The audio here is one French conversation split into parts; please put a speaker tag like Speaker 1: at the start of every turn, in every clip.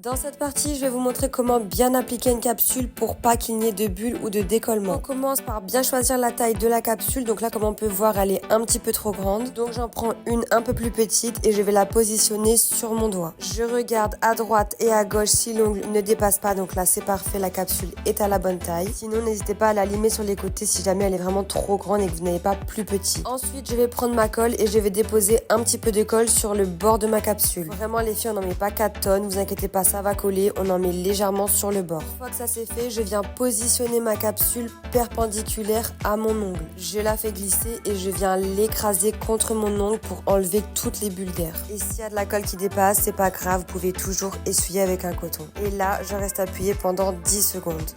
Speaker 1: Dans cette partie, je vais vous montrer comment bien appliquer une capsule pour pas qu'il n'y ait de bulles ou de décollement. On commence par bien choisir la taille de la capsule. Donc là, comme on peut voir, elle est un petit peu trop grande. Donc j'en prends une un peu plus petite et je vais la positionner sur mon doigt. Je regarde à droite et à gauche si l'ongle ne dépasse pas. Donc là, c'est parfait, la capsule est à la bonne taille. Sinon, n'hésitez pas à la limer sur les côtés si jamais elle est vraiment trop grande et que vous n'avez pas plus petit. Ensuite, je vais prendre ma colle et je vais déposer un petit peu de colle sur le bord de ma capsule. Vraiment, les filles, on n'en met pas 4 tonnes, vous inquiétez pas, ça va coller, on en met légèrement sur le bord. Une fois que ça c'est fait, je viens positionner ma capsule perpendiculaire à mon ongle. Je la fais glisser et je viens l'écraser contre mon ongle pour enlever toutes les bulles d'air. Et s'il y a de la colle qui dépasse, c'est pas grave, vous pouvez toujours essuyer avec un coton. Et là, je reste appuyée pendant 10 secondes.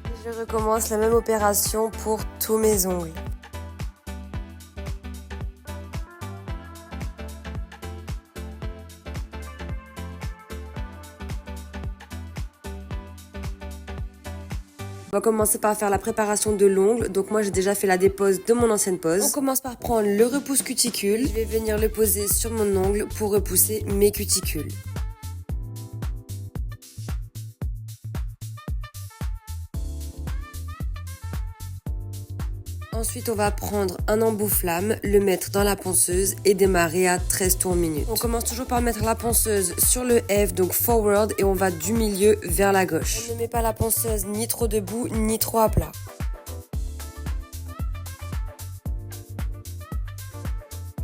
Speaker 1: Et je recommence la même opération pour tous mes ongles. On va commencer par faire la préparation de l'ongle. Donc moi j'ai déjà fait la dépose de mon ancienne pose. On commence par prendre le repousse cuticule. Je vais venir le poser sur mon ongle pour repousser mes cuticules. Ensuite, on va prendre un embout flamme, le mettre dans la ponceuse et démarrer à 13 tours minute. On commence toujours par mettre la ponceuse sur le F, donc forward, et on va du milieu vers la gauche. On ne met pas la ponceuse ni trop debout, ni trop à plat.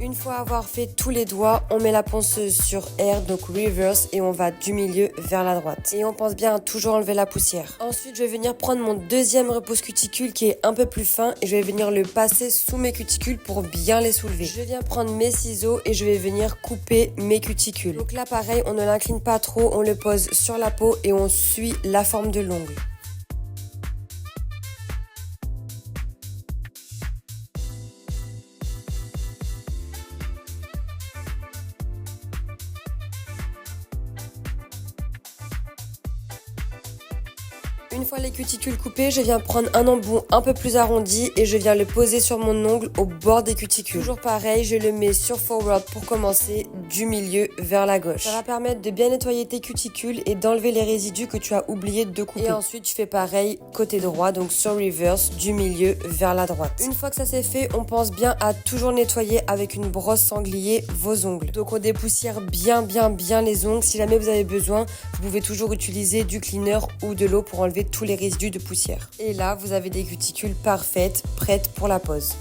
Speaker 1: Une fois avoir fait tous les doigts, on met la ponceuse sur R, donc reverse, et on va du milieu vers la droite. Et on pense bien à toujours enlever la poussière. Ensuite, je vais venir prendre mon deuxième repousse cuticule qui est un peu plus fin et je vais venir le passer sous mes cuticules pour bien les soulever. Je viens prendre mes ciseaux et je vais venir couper mes cuticules. Donc là, pareil, on ne l'incline pas trop, on le pose sur la peau et on suit la forme de l'ongle. Une fois les cuticules coupées, je viens prendre un embout un peu plus arrondi et je viens le poser sur mon ongle au bord des cuticules. Toujours pareil, je le mets sur forward pour commencer, du milieu vers la gauche. Ça va permettre de bien nettoyer tes cuticules et d'enlever les résidus que tu as oublié de couper. Et ensuite, tu fais pareil côté droit, donc sur reverse, du milieu vers la droite. Une fois que ça c'est fait, on pense bien à toujours nettoyer avec une brosse sanglier vos ongles. Donc on dépoussière bien les ongles. Si jamais vous avez besoin, vous pouvez toujours utiliser du cleaner ou de l'eau pour enlever tous les résidus de poussière. Et là, vous avez des cuticules parfaites, prêtes pour la pose.